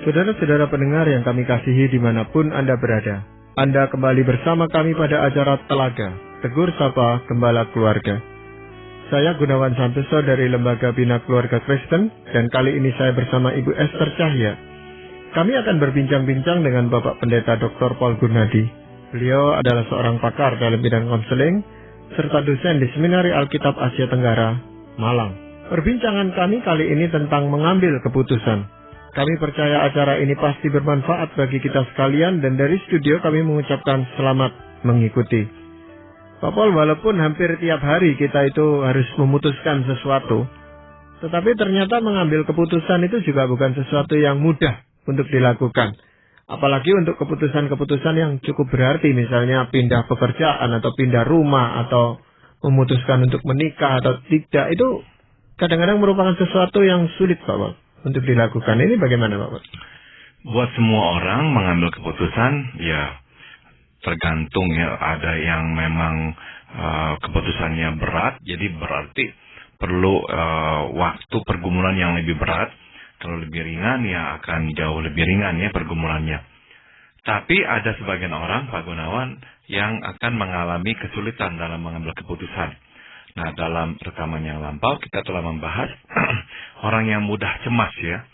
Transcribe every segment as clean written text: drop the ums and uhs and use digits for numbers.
Saudara-saudara pendengar yang kami kasihi dimanapun Anda berada, Anda kembali bersama kami pada acara Telaga, Tegur Sapa Gembala Keluarga. Saya Gunawan Santoso dari Lembaga Bina Keluarga Kristen, dan kali ini saya bersama Ibu Esther Cahya. Kami akan berbincang-bincang dengan Bapak Pendeta Dr. Paul Gurnadi. Beliau adalah seorang pakar dalam bidang konseling, serta dosen di Seminari Alkitab Asia Tenggara, Malang. Perbincangan kami kali ini tentang mengambil keputusan. Kami percaya acara ini pasti bermanfaat bagi kita sekalian, dan dari studio kami mengucapkan selamat mengikuti. Pak Paul, walaupun hampir tiap hari kita itu harus memutuskan sesuatu, tetapi ternyata mengambil keputusan itu juga bukan sesuatu yang mudah untuk dilakukan. Apalagi untuk keputusan-keputusan yang cukup berarti, misalnya pindah pekerjaan atau pindah rumah atau memutuskan untuk menikah atau tidak, itu kadang-kadang merupakan sesuatu yang sulit, Pak Paul, untuk dilakukan. Ini bagaimana, Pak Paul? Buat semua orang mengambil keputusan, ya tergantung ya. Ada yang memang keputusannya berat, jadi berarti perlu waktu pergumulan yang lebih berat. Kalau lebih ringan, ya akan jauh lebih ringan ya pergumulannya. Tapi ada sebagian orang, Pak Gunawan, yang akan mengalami kesulitan dalam mengambil keputusan. Nah, dalam rekaman yang lampau kita telah membahas orang yang mudah cemas ya.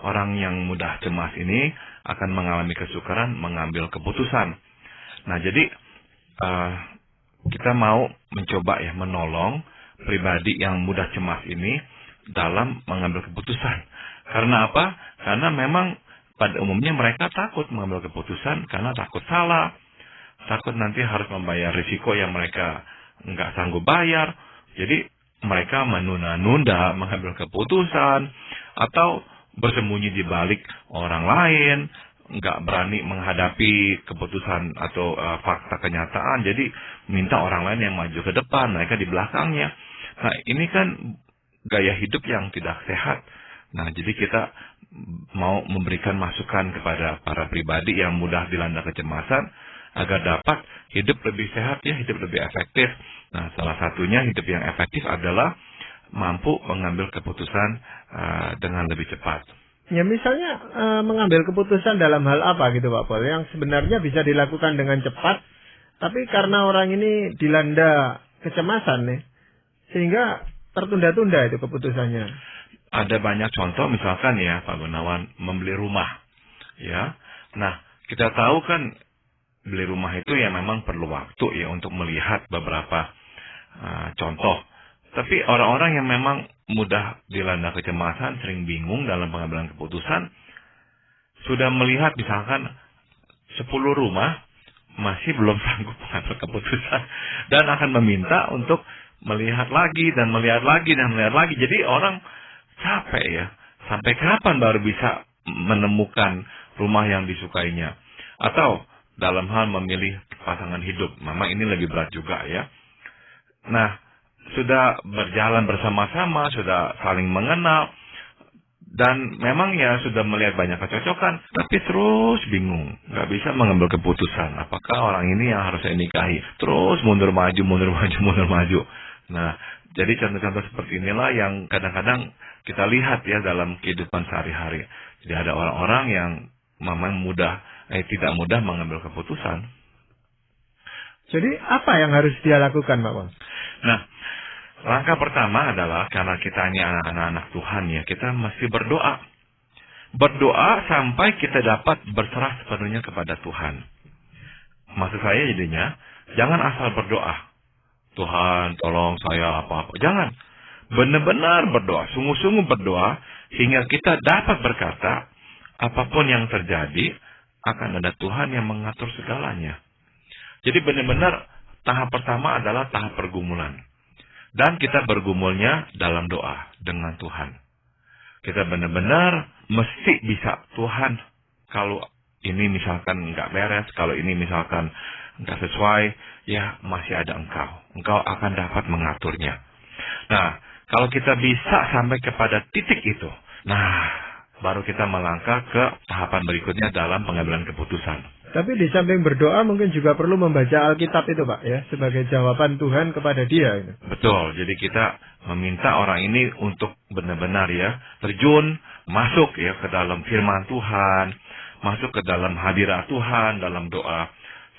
Orang yang mudah cemas ini akan mengalami kesukaran mengambil keputusan. Nah, jadi kita mau mencoba ya menolong pribadi yang mudah cemas ini dalam mengambil keputusan. Karena apa? Karena memang pada umumnya mereka takut mengambil keputusan karena takut salah. Takut nanti harus membayar risiko yang mereka nggak sanggup bayar. Jadi mereka menunda-nunda mengambil keputusan atau bersembunyi di balik orang lain, nggak berani menghadapi keputusan atau fakta kenyataan. Jadi minta orang lain yang maju ke depan, mereka di belakangnya. Nah, ini kan gaya hidup yang tidak sehat. Nah, jadi kita mau memberikan masukan kepada para pribadi yang mudah dilanda kecemasan agar dapat hidup lebih sehat ya, hidup lebih efektif. Nah, salah satunya hidup yang efektif adalah mampu mengambil keputusan dengan lebih cepat. Ya, misalnya mengambil keputusan dalam hal apa gitu, Pak Paul, yang sebenarnya bisa dilakukan dengan cepat, tapi karena orang ini dilanda kecemasan nih, sehingga tertunda-tunda itu keputusannya. Ada banyak contoh, misalkan ya Pak Gunawan, membeli rumah. Ya, nah kita tahu kan beli rumah itu ya memang perlu waktu ya untuk melihat beberapa contoh. Tapi orang-orang yang memang mudah dilanda kecemasan, sering bingung dalam pengambilan keputusan, sudah melihat misalkan 10 rumah, masih belum sanggup mengambil keputusan, dan akan meminta untuk melihat lagi, dan melihat lagi, dan melihat lagi. Jadi orang capek ya. Sampai kapan baru bisa menemukan rumah yang disukainya? Atau dalam hal memilih pasangan hidup, memang ini lebih berat juga ya. Nah, sudah berjalan bersama-sama, sudah saling mengenal, dan memang ya sudah melihat banyak kecocokan, tapi terus bingung, nggak bisa mengambil keputusan. Apakah orang ini yang harus saya nikahi? Terus mundur maju, mundur maju, mundur maju. Nah, jadi contoh-contoh seperti inilah yang kadang-kadang kita lihat ya dalam kehidupan sehari-hari. Jadi ada orang-orang yang memang tidak mudah mengambil keputusan. Jadi apa yang harus dia lakukan, Pak Paul? Nah, langkah pertama adalah karena kita ini anak-anak Tuhan ya, kita mesti berdoa. Berdoa sampai kita dapat berserah sepenuhnya kepada Tuhan. Maksud saya jadinya, jangan asal berdoa. Tuhan, tolong saya apa-apa. Jangan. Benar-benar berdoa, sungguh-sungguh berdoa, hingga kita dapat berkata, apapun yang terjadi, akan ada Tuhan yang mengatur segalanya. Jadi benar-benar tahap pertama adalah tahap pergumulan. Dan kita bergumulnya dalam doa dengan Tuhan. Kita benar-benar mesti bisa, Tuhan, kalau ini misalkan nggak beres, kalau ini misalkan nggak sesuai, ya masih ada Engkau. Engkau akan dapat mengaturnya. Nah, kalau kita bisa sampai kepada titik itu, nah, baru kita melangkah ke tahapan berikutnya dalam pengambilan keputusan. Tapi di samping berdoa mungkin juga perlu membaca Alkitab itu Pak ya, sebagai jawaban Tuhan kepada dia. Betul, jadi kita meminta orang ini untuk benar-benar ya terjun, masuk ya ke dalam firman Tuhan, masuk ke dalam hadirat Tuhan dalam doa,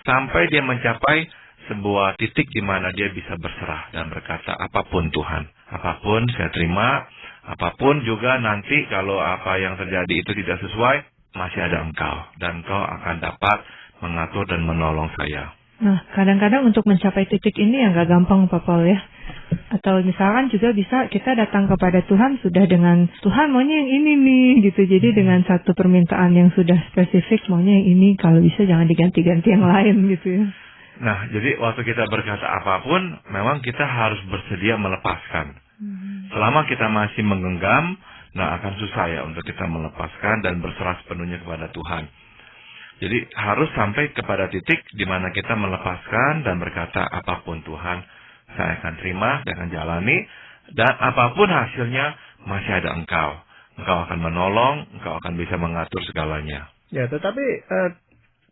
sampai dia mencapai sebuah titik di mana dia bisa berserah dan berkata, apapun Tuhan, apapun saya terima, apapun juga nanti kalau apa yang terjadi itu tidak sesuai, masih ada Engkau, dan Engkau akan dapat mengatur dan menolong saya. Nah, kadang-kadang untuk mencapai titik ini yang gak gampang Pak Paul ya. Atau misalkan juga bisa kita datang kepada Tuhan sudah dengan, Tuhan maunya yang ini nih gitu. Jadi dengan satu permintaan yang sudah spesifik, maunya yang ini, kalau bisa jangan diganti-ganti yang lain gitu ya. Nah, jadi waktu kita berkata apapun, memang kita harus bersedia melepaskan. Selama kita masih menggenggam, nah akan susah ya untuk kita melepaskan dan berserah sepenuhnya kepada Tuhan. Jadi harus sampai kepada titik di mana kita melepaskan dan berkata, apapun Tuhan, saya akan terima, saya akan jalani, dan apapun hasilnya, masih ada Engkau. Engkau akan menolong, Engkau akan bisa mengatur segalanya. Ya, tetapi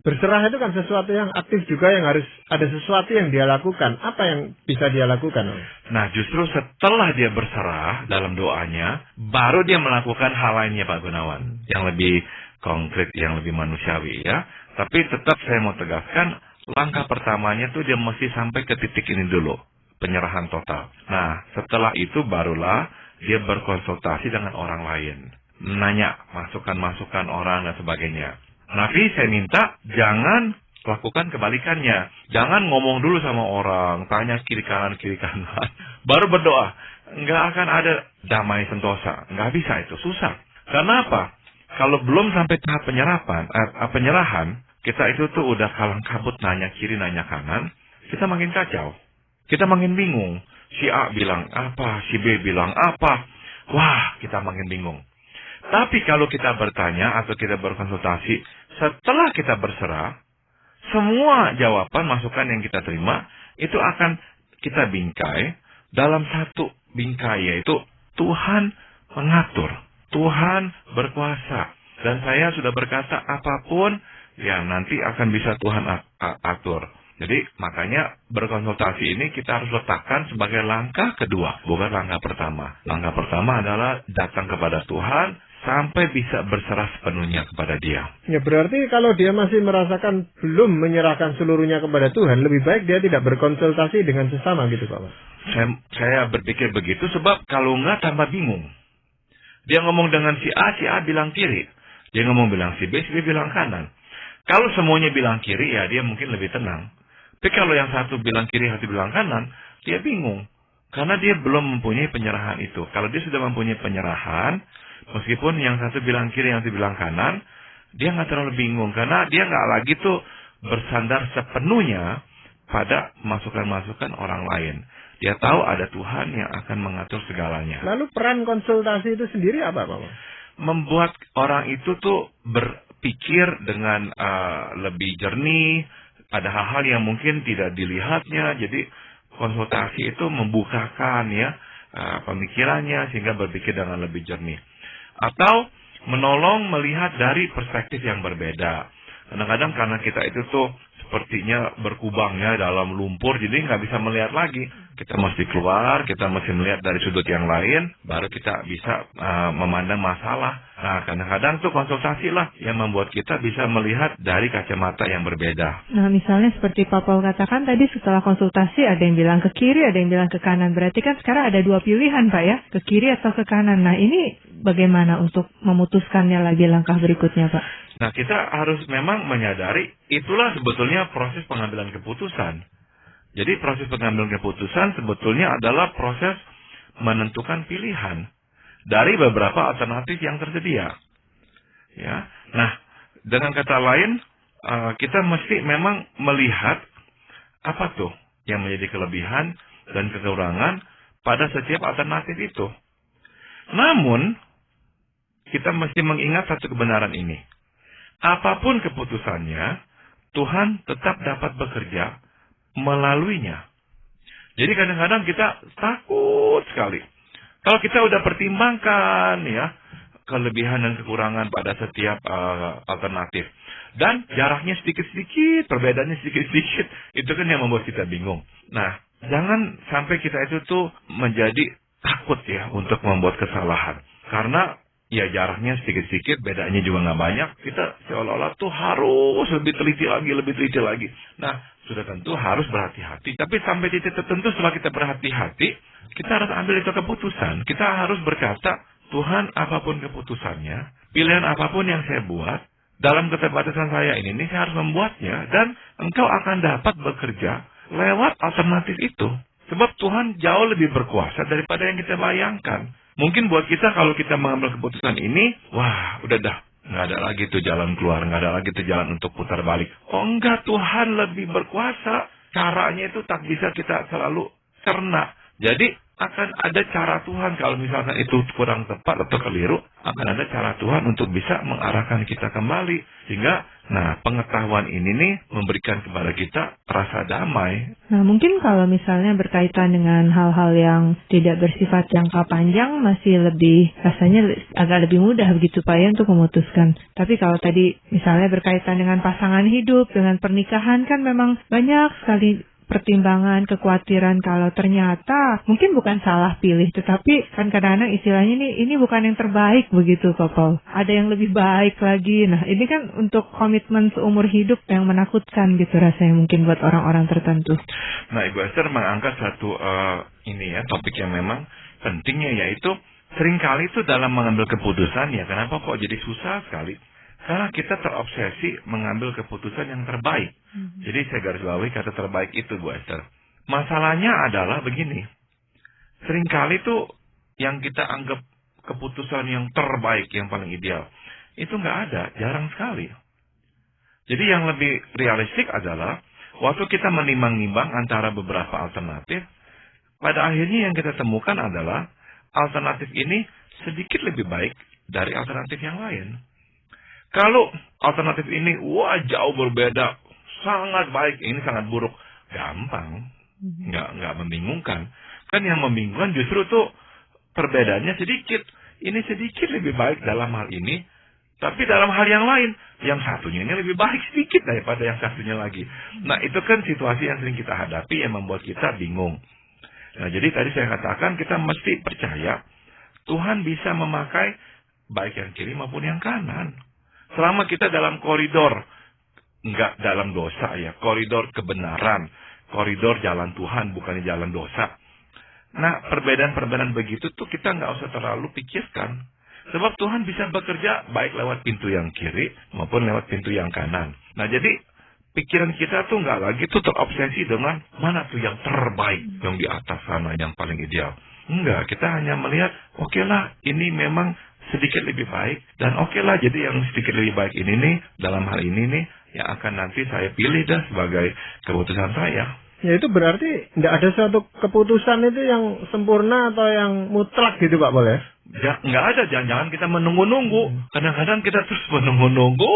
berserah itu kan sesuatu yang aktif juga, yang harus ada sesuatu yang dia lakukan. Apa yang bisa dia lakukan? Nah, justru setelah dia berserah dalam doanya, baru dia melakukan hal lainnya, Pak Gunawan. Yang lebih konkret, yang lebih manusiawi ya. Tapi tetap saya mau tegaskan, langkah pertamanya tuh dia mesti sampai ke titik ini dulu. Penyerahan total. Nah, setelah itu barulah dia berkonsultasi dengan orang lain. Menanya masukan-masukan orang dan sebagainya. Tapi saya minta jangan lakukan kebalikannya. Jangan ngomong dulu sama orang, tanya kiri kanan, baru berdoa. Nggak akan ada damai sentosa. Nggak bisa itu, susah. Karena apa? Kalau belum sampai tahap penyerahan, kita itu tuh udah kalang kabut nanya kiri, nanya kanan, kita makin kacau. Kita makin bingung. Si A bilang apa, si B bilang apa. Wah, kita makin bingung. Tapi kalau kita bertanya atau kita berkonsultasi, setelah kita berserah, semua jawaban, masukan yang kita terima, itu akan kita bingkai dalam satu bingkai, yaitu Tuhan mengatur. Tuhan berkuasa. Dan saya sudah berkata, apapun yang nanti akan bisa Tuhan atur. Jadi makanya berkonsultasi ini kita harus letakkan sebagai langkah kedua, bukan langkah pertama. Langkah pertama adalah datang kepada Tuhan sampai bisa berserah sepenuhnya kepada Dia. Ya, berarti kalau dia masih merasakan belum menyerahkan seluruhnya kepada Tuhan, lebih baik dia tidak berkonsultasi dengan sesama gitu Pak. Saya berpikir begitu sebab kalau enggak tambah bingung. Dia ngomong dengan si A bilang kiri. Dia ngomong bilang si B bilang kanan. Kalau semuanya bilang kiri, ya dia mungkin lebih tenang. Tapi kalau yang satu bilang kiri, satu bilang kanan, dia bingung. Karena dia belum mempunyai penyerahan itu. Kalau dia sudah mempunyai penyerahan, meskipun yang satu bilang kiri, yang satu bilang kanan, dia nggak terlalu bingung. Karena dia nggak lagi tuh bersandar sepenuhnya pada masukan-masukan orang lain. Dia tahu ada Tuhan yang akan mengatur segalanya. Lalu peran konsultasi itu sendiri apa, Pak? Membuat orang itu tuh berpikir dengan lebih jernih. Ada hal-hal yang mungkin tidak dilihatnya. Jadi konsultasi itu membukakan ya pemikirannya sehingga berpikir dengan lebih jernih. Atau menolong melihat dari perspektif yang berbeda. Kadang-kadang karena kita itu tuh sepertinya berkubangnya dalam lumpur, jadi nggak bisa melihat lagi. Kita mesti keluar, kita mesti melihat dari sudut yang lain, baru kita bisa memandang masalah. Nah, kadang-kadang tuh konsultasi lah yang membuat kita bisa melihat dari kacamata yang berbeda. Nah, misalnya seperti Pak Paul katakan tadi, setelah konsultasi ada yang bilang ke kiri, ada yang bilang ke kanan. Berarti kan sekarang ada dua pilihan, Pak ya, ke kiri atau ke kanan. Nah, ini bagaimana untuk memutuskannya lagi langkah berikutnya, Pak? Nah, kita harus memang menyadari itulah sebetulnya proses pengambilan keputusan. Jadi proses pengambilan keputusan sebetulnya adalah proses menentukan pilihan dari beberapa alternatif yang tersedia. Ya, nah dengan kata lain kita mesti memang melihat apa tuh yang menjadi kelebihan dan kekurangan pada setiap alternatif itu. Namun kita mesti mengingat satu kebenaran ini. Apapun keputusannya, Tuhan tetap dapat bekerja melaluinya. Jadi kadang-kadang kita takut sekali. Kalau kita udah pertimbangkan ya kelebihan dan kekurangan pada setiap alternatif. Dan jaraknya sedikit-sedikit, perbedaannya sedikit-sedikit. Itu kan yang membuat kita bingung. Nah, jangan sampai kita itu tuh menjadi takut ya untuk membuat kesalahan. Karena ya jaraknya sedikit-sedikit, bedanya juga nggak banyak. Kita seolah-olah tuh harus lebih teliti lagi. Nah, sudah tentu harus berhati-hati. Tapi sampai titik tertentu setelah kita berhati-hati, kita harus ambil itu keputusan. Kita harus berkata, Tuhan, apapun keputusannya, pilihan apapun yang saya buat, dalam keterbatasan saya ini saya harus membuatnya. Dan engkau akan dapat bekerja lewat alternatif itu. Sebab Tuhan jauh lebih berkuasa daripada yang kita bayangkan. Mungkin buat kita kalau kita mengambil keputusan ini, wah udah dah. Nggak ada lagi tuh jalan keluar, nggak ada lagi tuh jalan untuk putar balik. Oh enggak, Tuhan lebih berkuasa. Caranya itu tak bisa kita selalu cerna. Jadi akan ada cara Tuhan kalau misalkan itu kurang tepat atau keliru, akan ada cara Tuhan untuk bisa mengarahkan kita kembali. Sehingga, pengetahuan ini nih memberikan kepada kita rasa damai. Nah, mungkin kalau misalnya berkaitan dengan hal-hal yang tidak bersifat jangka panjang, masih lebih, rasanya agak lebih mudah begitu Pak ya untuk memutuskan. Tapi kalau tadi misalnya berkaitan dengan pasangan hidup, dengan pernikahan kan memang banyak sekali pertimbangan, kekhawatiran kalau ternyata mungkin bukan salah pilih, tetapi kan kadang-kadang istilahnya ini bukan yang terbaik begitu Pak Paul. Ada yang lebih baik lagi. Nah, ini kan untuk komitmen seumur hidup yang menakutkan gitu rasanya mungkin buat orang-orang tertentu. Nah, Ibu Esther mengangkat satu topik yang memang pentingnya, yaitu seringkali itu dalam mengambil keputusan ya, kenapa kok jadi susah sekali? Karena kita terobsesi mengambil keputusan yang terbaik. Jadi saya garis bawahi kata terbaik itu, Bu Esther. Masalahnya adalah begini. Seringkali tuh yang kita anggap keputusan yang terbaik, yang paling ideal, itu nggak ada, jarang sekali. Jadi yang lebih realistik adalah waktu kita menimbang-nimbang antara beberapa alternatif, pada akhirnya yang kita temukan adalah alternatif ini sedikit lebih baik dari alternatif yang lain. Kalau alternatif ini, jauh berbeda, sangat baik, ini sangat buruk, gampang, nggak membingungkan. Kan yang membingungkan justru tuh perbedaannya sedikit. Ini sedikit lebih baik dalam hal ini, tapi dalam hal yang lain, yang satunya ini lebih baik sedikit daripada yang satunya lagi. Nah, itu kan situasi yang sering kita hadapi yang membuat kita bingung. Nah, jadi tadi saya katakan kita mesti percaya Tuhan bisa memakai baik yang kiri maupun yang kanan. Selama kita dalam koridor, enggak dalam dosa ya, koridor kebenaran, koridor jalan Tuhan, bukannya jalan dosa. Nah, perbedaan-perbedaan begitu tuh kita nggak usah terlalu pikirkan. Sebab Tuhan bisa bekerja baik lewat pintu yang kiri maupun lewat pintu yang kanan. Nah, jadi pikiran kita tuh nggak lagi tuh terobsesi dengan mana tuh yang terbaik, yang di atas sana, yang paling ideal. Enggak, kita hanya melihat, oke lah, ini memang sedikit lebih baik, dan oke lah, jadi yang sedikit lebih baik ini nih, dalam hal ini nih, yang akan nanti saya pilih dah sebagai keputusan saya. Ya itu berarti tidak ada suatu keputusan itu yang sempurna atau yang mutlak gitu Pak boleh? Nggak ada, jangan kita menunggu-nunggu. Kadang-kadang kita terus menunggu-nunggu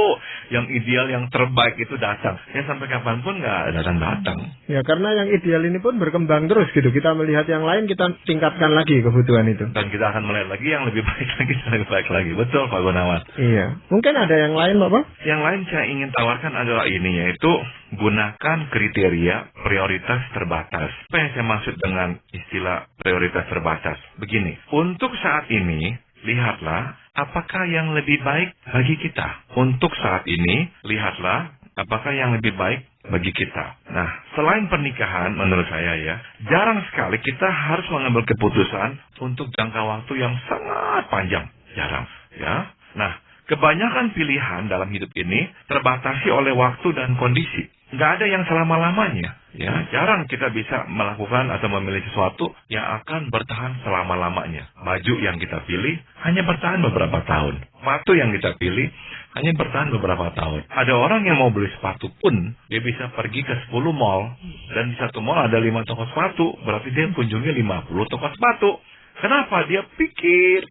yang ideal, yang terbaik itu datang. Ya sampai kapanpun nggak datang-datang. Ya karena yang ideal ini pun berkembang terus gitu. Kita melihat yang lain, kita tingkatkan lagi kebutuhan itu. Dan kita akan melihat lagi yang lebih baik lagi, yang lebih baik lagi. Betul Pak Gunawan. Iya. Mungkin ada yang lain Bapak? Yang lain saya ingin tawarkan adalah ini, yaitu gunakan kriteria prioritas terbatas. Apa yang saya maksud dengan istilah prioritas terbatas? Begini, untuk saat ini, lihatlah apakah yang lebih baik bagi kita. Untuk saat ini, lihatlah apakah yang lebih baik bagi kita. Nah, selain pernikahan, menurut saya ya, jarang sekali kita harus mengambil keputusan untuk jangka waktu yang sangat panjang. Jarang, ya. Nah, kebanyakan pilihan dalam hidup ini terbatasi oleh waktu dan kondisi. Nggak ada yang selama-lamanya. Ya, jarang kita bisa melakukan atau memilih sesuatu yang akan bertahan selama-lamanya. Baju yang kita pilih hanya bertahan beberapa tahun. Sepatu yang kita pilih hanya bertahan beberapa tahun. Ada orang yang mau beli sepatu pun, dia bisa pergi ke 10 mall. Dan di satu mall ada 5 toko sepatu. Berarti dia kunjungi 50 toko sepatu. Kenapa? Dia pikir.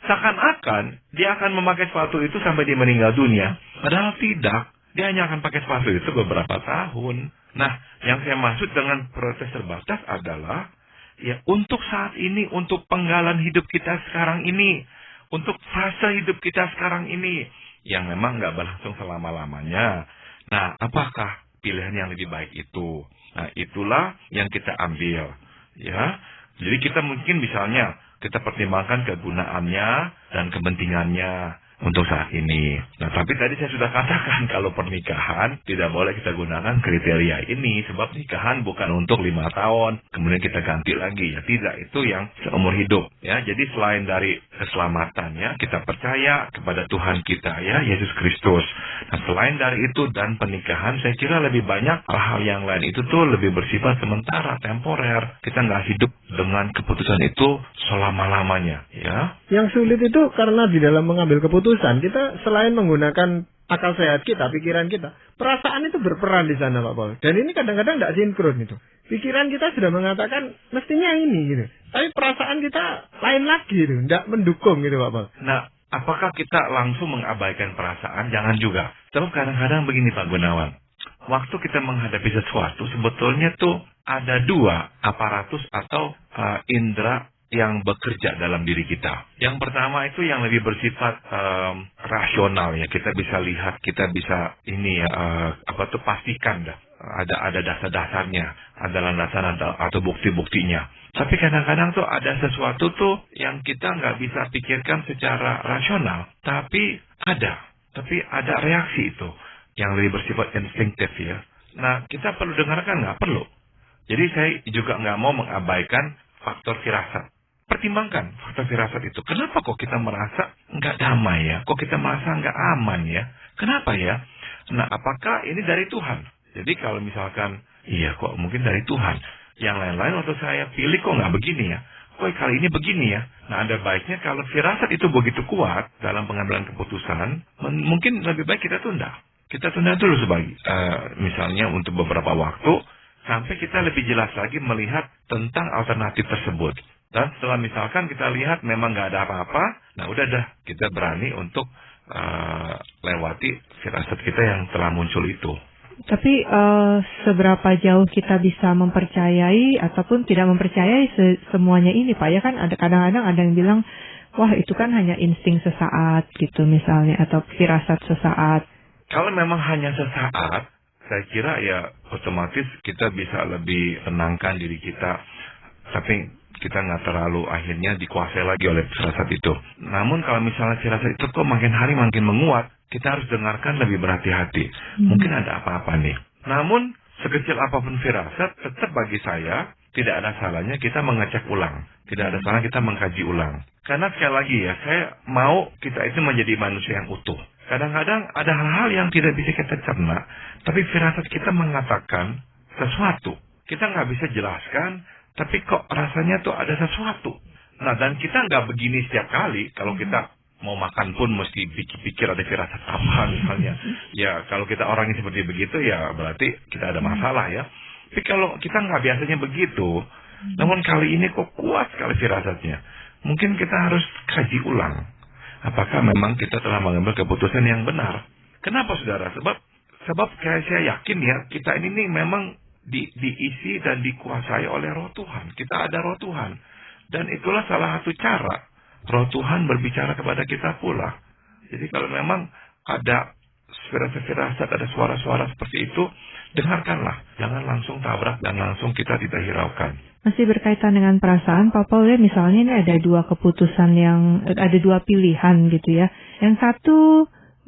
Seakan-akan dia akan memakai sepatu itu sampai dia meninggal dunia. Padahal tidak. Dia hanya akan pakai sepatu itu beberapa tahun. Nah, yang saya maksud dengan prioritas terbatas adalah, ya untuk saat ini, untuk penggalan hidup kita sekarang ini, untuk fase hidup kita sekarang ini, yang memang nggak berlangsung selama-lamanya. Nah, apakah pilihan yang lebih baik itu? Nah, itulah yang kita ambil, ya. Jadi kita mungkin misalnya kita pertimbangkan kegunaannya dan kepentingannya untuk saat ini. Nah, tapi tadi saya sudah katakan kalau pernikahan tidak boleh kita gunakan kriteria ini, sebab nikahan bukan untuk 5 tahun, kemudian kita ganti lagi. Ya tidak, itu yang seumur hidup. Ya, jadi selain dari keselamatan, ya, kita percaya kepada Tuhan kita, ya, Yesus Kristus. Nah, selain dari itu dan pernikahan, saya kira lebih banyak hal-hal yang lain itu tuh lebih bersifat sementara, temporer. Kita nggak hidup dengan keputusan itu selama-lamanya, ya. Yang sulit itu karena di dalam mengambil keputusan, kita selain menggunakan akal sehat kita, pikiran kita, perasaan itu berperan di sana, Pak Paul. Dan ini kadang-kadang tidak sinkron itu. Pikiran kita sudah mengatakan mestinya ini gitu, tapi perasaan kita lain lagi gitu, tidak mendukung gitu, Pak Paul. Nah, apakah kita langsung mengabaikan perasaan? Jangan juga. Sebab kadang-kadang begini, Pak Gunawan. Waktu kita menghadapi sesuatu, sebetulnya tuh ada 2 aparatus atau indera yang bekerja dalam diri kita. Yang pertama itu yang lebih bersifat rasional, ya. Kita bisa lihat, kita bisa ini ya, pastikan dah. Ada dasar-dasarnya, ada landasan atau bukti-buktinya. Tapi kadang-kadang tuh ada sesuatu tuh yang kita nggak bisa pikirkan secara rasional, tapi ada reaksi itu yang lebih bersifat instinktif, ya. Nah, kita perlu dengarkan nggak? Perlu. Jadi saya juga nggak mau mengabaikan faktor firasat. Pertimbangkan faktor firasat itu. Kenapa kok kita merasa nggak damai, ya? Kok kita merasa nggak aman, ya? Kenapa, ya? Nah, apakah ini dari Tuhan? Jadi kalau misalkan, iya kok mungkin dari Tuhan. Yang lain-lain waktu saya pilih kok nggak begini, ya? Kok kali ini begini, ya? Nah, ada baiknya kalau firasat itu begitu kuat dalam pengambilan keputusan, mungkin lebih baik kita tunda. Kita tunda dulu misalnya untuk beberapa waktu, sampai kita lebih jelas lagi melihat tentang alternatif tersebut. Dan setelah misalkan kita lihat memang nggak ada apa-apa, nah udah dah kita berani untuk lewati firasat kita yang telah muncul itu. Tapi seberapa jauh kita bisa mempercayai ataupun tidak mempercayai semuanya ini, Pak? Ya kan ada kadang-kadang ada yang bilang, wah itu kan hanya insting sesaat gitu misalnya, atau firasat sesaat. Kalau memang hanya sesaat, saya kira ya otomatis kita bisa lebih tenangkan diri kita. Tapi kita nggak terlalu akhirnya dikuasai lagi oleh firasat itu. Namun kalau misalnya firasat itu kok makin hari makin menguat, kita harus dengarkan lebih berhati-hati. Mungkin ada apa-apa nih. Namun sekecil apapun firasat, tetap bagi saya tidak ada salahnya kita mengecek ulang. Tidak ada salahnya kita mengkaji ulang. Karena sekali lagi ya, saya mau kita itu menjadi manusia yang utuh. Kadang-kadang ada hal-hal yang tidak bisa kita cerna, tapi firasat kita mengatakan sesuatu. Kita nggak bisa jelaskan, tapi kok rasanya tuh ada sesuatu. Nah, dan kita nggak begini setiap kali. Kalau kita mau makan pun mesti pikir ada firasat apa misalnya. Ya, kalau kita orangnya seperti begitu, ya berarti kita ada masalah, ya. Tapi kalau kita nggak biasanya begitu, namun kali ini kok kuat sekali firasatnya. Mungkin kita harus kaji ulang. Apakah memang kita telah mengambil keputusan yang benar? Kenapa, saudara? Sebab kayak saya yakin ya, kita ini nih memang diisi dan dikuasai oleh Roh Tuhan. Kita ada Roh Tuhan. Dan itulah salah satu cara Roh Tuhan berbicara kepada kita pula. Jadi kalau memang ada firasat-firasat, ada suara-suara seperti itu, dengarkanlah. Jangan langsung tabrak dan langsung kita tidak hiraukan. Masih berkaitan dengan perasaan, Pak Paul, ya, misalnya ini ada 2 keputusan ada 2 pilihan gitu ya. Yang satu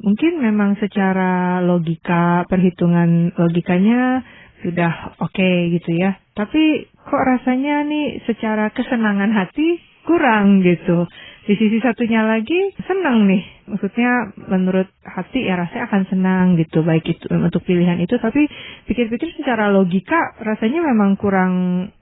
mungkin memang secara logika, perhitungan logikanya sudah oke gitu ya. Tapi kok rasanya nih secara kesenangan hati kurang gitu. Di sisi satunya lagi senang nih. Maksudnya menurut hati ya rasanya akan senang gitu. Baik itu untuk pilihan itu. Tapi pikir-pikir secara logika rasanya memang kurang,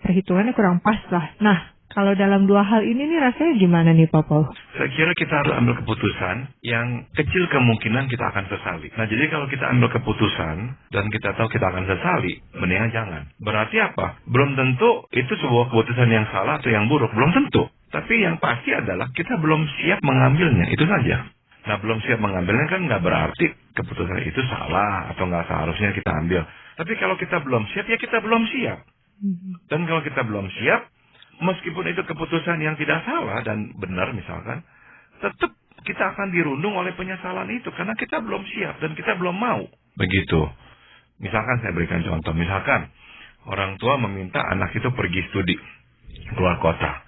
perhitungannya kurang pas lah. Nah, kalau dalam 2 hal ini nih rasanya gimana nih Pak Paul? Saya kira kita harus ambil keputusan yang kecil kemungkinan kita akan sesali. Nah, jadi kalau kita ambil keputusan dan kita tahu kita akan sesali, mendingan jangan. Berarti apa? Belum tentu itu sebuah keputusan yang salah atau yang buruk. Belum tentu. Tapi yang pasti adalah kita belum siap mengambilnya. Itu saja. Nah, belum siap mengambilnya kan nggak berarti keputusan itu salah atau nggak seharusnya kita ambil. Tapi kalau kita belum siap, ya kita belum siap. Dan kalau kita belum siap, meskipun itu keputusan yang tidak salah dan benar misalkan, tetap kita akan dirundung oleh penyesalan itu karena kita belum siap dan kita belum mau. Begitu. Misalkan saya berikan contoh, misalkan orang tua meminta anak itu pergi studi keluar kota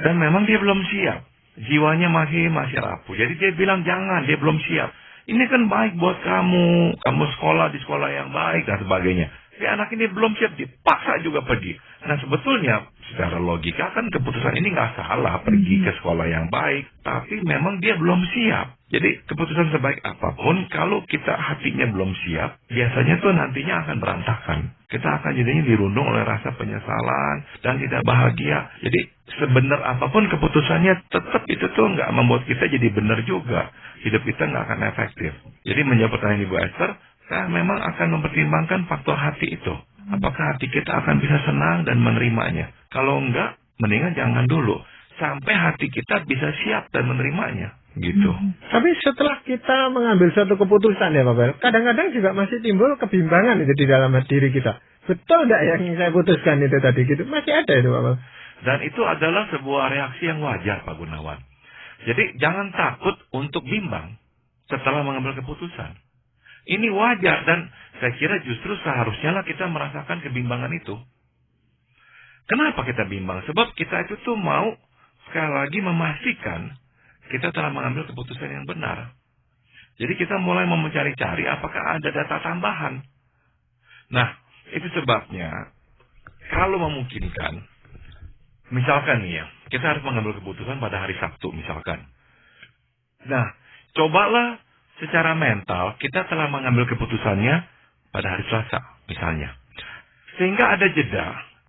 dan memang dia belum siap, jiwanya masih rapuh. Jadi dia bilang jangan, dia belum siap. Ini kan baik buat kamu sekolah di sekolah yang baik dan sebagainya. Si anak ini belum siap, dipaksa juga pergi. Nah sebetulnya secara logika kan keputusan ini nggak salah, pergi ke sekolah yang baik. Tapi memang dia belum siap. Jadi keputusan sebaik apapun, kalau kita hatinya belum siap, biasanya tuh nantinya akan berantakan. Kita akan jadinya dirundung oleh rasa penyesalan dan tidak bahagia. Jadi sebenar apapun keputusannya, tetap itu tuh nggak membuat kita jadi benar juga. Hidup kita nggak akan efektif. Jadi menjawab pertanyaan Ibu Esther, saya memang akan mempertimbangkan faktor hati itu. Apakah hati kita akan bisa senang dan menerimanya? Kalau enggak, mendingan jangan dulu. Sampai hati kita bisa siap dan menerimanya. Gitu. Tapi setelah kita mengambil suatu keputusan ya Pak Bel, kadang-kadang juga masih timbul kebimbangan itu di dalam diri kita. Betul enggak yang saya putuskan itu tadi gitu? Masih ada itu Pak Bel. Dan itu adalah sebuah reaksi yang wajar Pak Gunawan. Jadi jangan takut untuk bimbang setelah mengambil keputusan. Ini wajar dan saya kira justru seharusnya lah kita merasakan kebimbangan itu. Kenapa kita bimbang? Sebab kita itu tuh mau sekali lagi memastikan kita telah mengambil keputusan yang benar. Jadi kita mulai mencari-cari apakah ada data tambahan. Nah, itu sebabnya kalau memungkinkan, misalkan nih ya, kita harus mengambil keputusan pada hari Sabtu misalkan. Nah, cobalah secara mental, kita telah mengambil keputusannya pada hari Selasa, misalnya. Sehingga ada jeda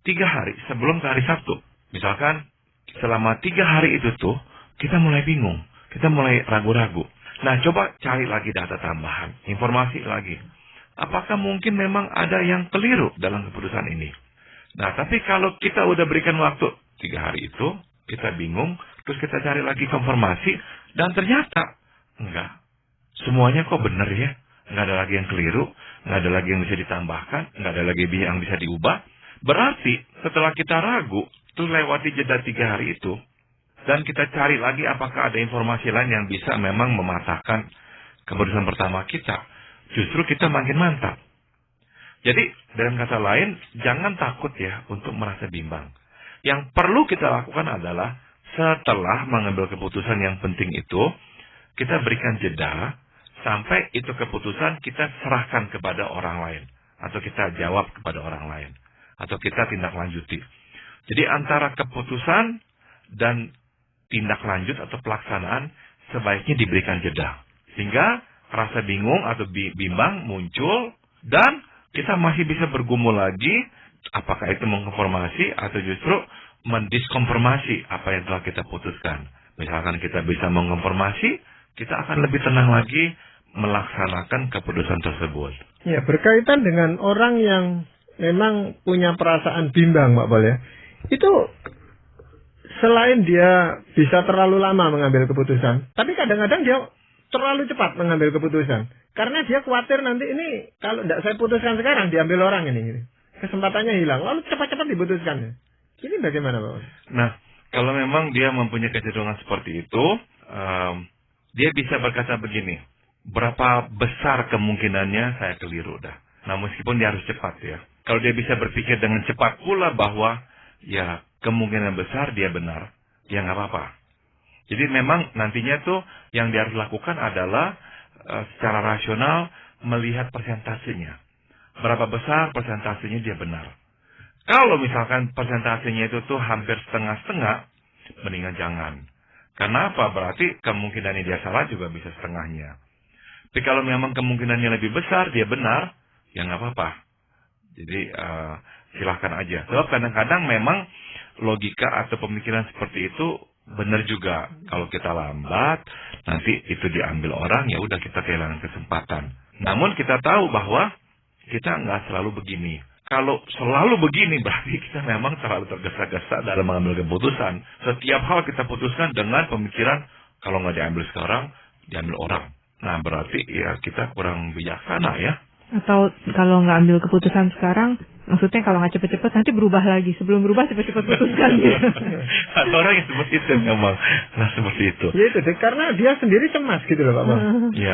3 hari sebelum ke hari Sabtu. Misalkan, selama 3 hari itu tuh, kita mulai bingung. Kita mulai ragu-ragu. Nah, coba cari lagi data tambahan. Informasi lagi. Apakah mungkin memang ada yang keliru dalam keputusan ini? Nah, tapi kalau kita udah berikan waktu 3 hari itu, kita bingung, terus kita cari lagi konfirmasi, dan ternyata, enggak. Semuanya kok benar ya. Nggak ada lagi yang keliru. Nggak ada lagi yang bisa ditambahkan. Nggak ada lagi yang bisa diubah. Berarti setelah kita ragu. Terus lewati jeda 3 hari itu. Dan kita cari lagi apakah ada informasi lain yang bisa memang mematahkan keputusan pertama kita. Justru kita makin mantap. Jadi dengan kata lain. Jangan takut ya untuk merasa bimbang. Yang perlu kita lakukan adalah. Setelah mengambil keputusan yang penting itu. Kita berikan jeda. Sampai itu keputusan kita serahkan kepada orang lain. Atau kita jawab kepada orang lain. Atau kita tindak lanjuti. Jadi antara keputusan dan tindak lanjut atau pelaksanaan sebaiknya diberikan jeda. Sehingga rasa bingung atau bimbang muncul. Dan kita masih bisa bergumul lagi. Apakah itu mengkonfirmasi atau justru mendiskonfirmasi apa yang telah kita putuskan. Misalkan kita bisa mengkonfirmasi, kita akan lebih tenang lagi melaksanakan keputusan tersebut. Ya, berkaitan dengan orang yang memang punya perasaan bimbang, Pak Bol ya. Itu selain dia bisa terlalu lama mengambil keputusan, tapi kadang-kadang dia terlalu cepat mengambil keputusan. Karena dia khawatir nanti ini kalau tidak saya putuskan sekarang diambil orang ini. Kesempatannya hilang, lalu cepat-cepat diputuskan. Ini bagaimana, Pak Bol? Nah, kalau memang dia mempunyai kecenderungan seperti itu, dia bisa berkata begini. Berapa besar kemungkinannya saya keliru dah. Nah, meskipun dia harus cepat ya. Kalau dia bisa berpikir dengan cepat pula bahwa ya kemungkinan besar dia benar, ya nggak apa-apa. Jadi memang nantinya tuh yang dia harus lakukan adalah secara rasional melihat persentasenya. Berapa besar persentasenya dia benar. Kalau misalkan persentasenya itu tuh hampir setengah-setengah, mendingan jangan. Karena apa? Berarti kemungkinannya dia salah juga bisa setengahnya. Tapi kalau memang kemungkinannya lebih besar, dia benar, ya nggak apa-apa. Jadi silahkan aja. Sebab kadang-kadang memang logika atau pemikiran seperti itu benar juga. Kalau kita lambat, nanti itu diambil orang, ya udah kita kehilangan kesempatan. Namun kita tahu bahwa kita nggak selalu begini. Kalau selalu begini, berarti kita memang terlalu tergesa-gesa dalam mengambil keputusan. Setiap hal kita putuskan dengan pemikiran, kalau nggak diambil sekarang, diambil orang. Nah, berarti ya kita kurang bijaksana ya. Atau kalau nggak ambil keputusan sekarang, Maksudnya kalau nggak cepet-cepet nanti berubah lagi. Sebelum berubah cepet-cepet putuskan gitu. Ada orang yang seperti itu memang. Nah seperti itu. Ya itu deh, karena dia sendiri cemas gitu loh Pak Paul. Iya.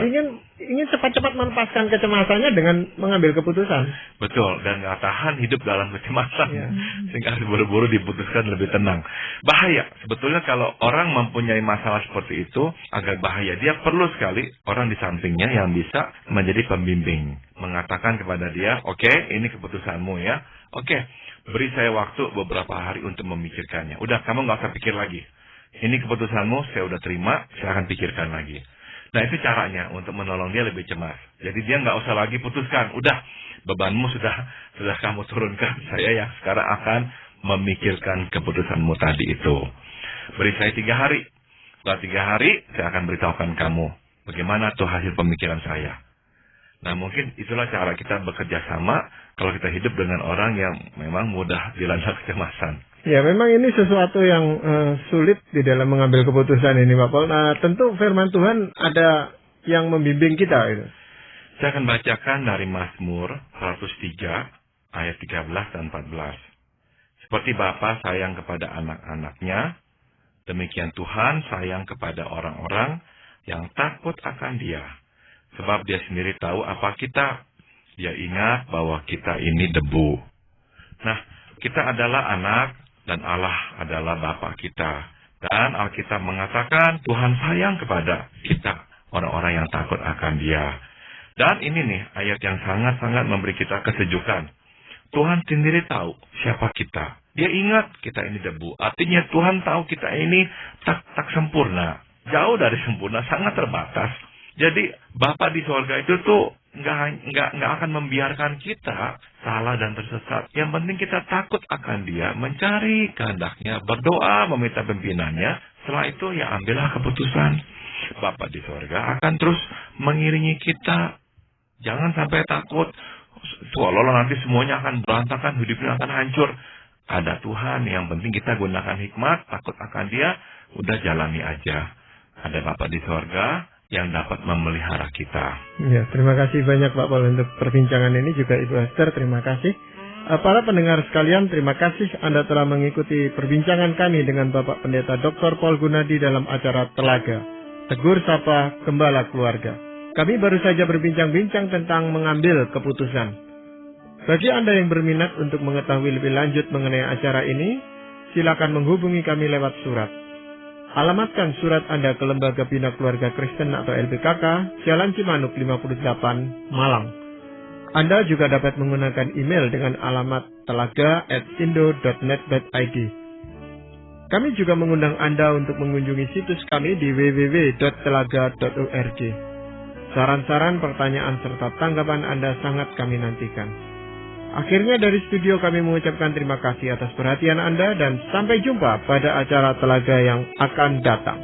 Ingin cepat-cepat melepaskan kecemasannya dengan mengambil keputusan. Betul, dan nggak tahan hidup dalam kecemasan. Iya. Sehingga harus buru-buru diputuskan lebih tenang. Bahaya. Sebetulnya kalau orang mempunyai masalah seperti itu, agak bahaya. Dia perlu sekali orang di sampingnya yang bisa menjadi pembimbing. Mengatakan kepada dia, oke, ini keputusanmu ya. Oke, beri saya waktu beberapa hari untuk memikirkannya. Udah, kamu nggak usah pikir lagi. Ini keputusanmu, saya udah terima, saya akan pikirkan lagi. Nah itu caranya untuk menolong dia lebih cemas. Jadi dia nggak usah lagi putuskan. Udah, bebanmu sudah kamu turunkan. Saya yang sekarang akan memikirkan keputusanmu tadi itu. Beri saya 3 hari. Setelah 3 hari, saya akan beritahukan kamu bagaimana tuh hasil pemikiran saya. Nah mungkin itulah cara kita bekerja sama kalau kita hidup dengan orang yang memang mudah dilanda kecemasan. Ya memang ini sesuatu yang sulit di dalam mengambil keputusan ini Pak Paul. Nah tentu firman Tuhan ada yang membimbing kita gitu. Saya akan bacakan dari Mazmur 103 ayat 13 dan 14. Seperti Bapa sayang kepada anak-anaknya, demikian Tuhan sayang kepada orang-orang yang takut akan Dia. Sebab Dia sendiri tahu apa kita. Dia ingat bahwa kita ini debu. Nah, kita adalah anak dan Allah adalah Bapa kita. Dan Alkitab mengatakan Tuhan sayang kepada kita, orang-orang yang takut akan Dia. Dan ini nih ayat yang sangat-sangat memberi kita kesejukan. Tuhan sendiri tahu siapa kita. Dia ingat kita ini debu. Artinya Tuhan tahu kita ini tak sempurna. Jauh dari sempurna, sangat terbatas. Jadi Bapa di sorga itu tuh nggak akan membiarkan kita salah dan tersesat. Yang penting kita takut akan Dia, mencari kehendaknya, berdoa, meminta pimpinannya. Setelah itu ya ambillah keputusan. Bapa di sorga akan terus mengiringi kita. Jangan sampai takut. Seolah-olah nanti semuanya akan berantakan, hidupnya akan hancur. Ada Tuhan, yang penting kita gunakan hikmat, takut akan Dia, udah jalani aja. Ada Bapa di sorga yang dapat memelihara kita. Ya, terima kasih banyak Pak Paul untuk perbincangan ini, juga Ibu Esther, terima kasih. Para pendengar sekalian, terima kasih Anda telah mengikuti perbincangan kami dengan Bapak Pendeta Dr. Paul Gunadi dalam acara Telaga, Tegur Sapa Gembala Keluarga. Kami baru saja berbincang-bincang tentang mengambil keputusan. Bagi Anda yang berminat untuk mengetahui lebih lanjut mengenai acara ini, silakan menghubungi kami lewat surat. Alamatkan surat Anda ke Lembaga Bina Keluarga Kristen atau LBKK, Jalan Cimanuk 58, Malang. Anda juga dapat menggunakan email dengan alamat telaga@indo.net.id. Kami juga mengundang Anda untuk mengunjungi situs kami di www.telaga.org. Saran-saran, pertanyaan, serta tanggapan Anda sangat kami nantikan. Akhirnya dari studio kami mengucapkan terima kasih atas perhatian Anda dan sampai jumpa pada acara Telaga yang akan datang.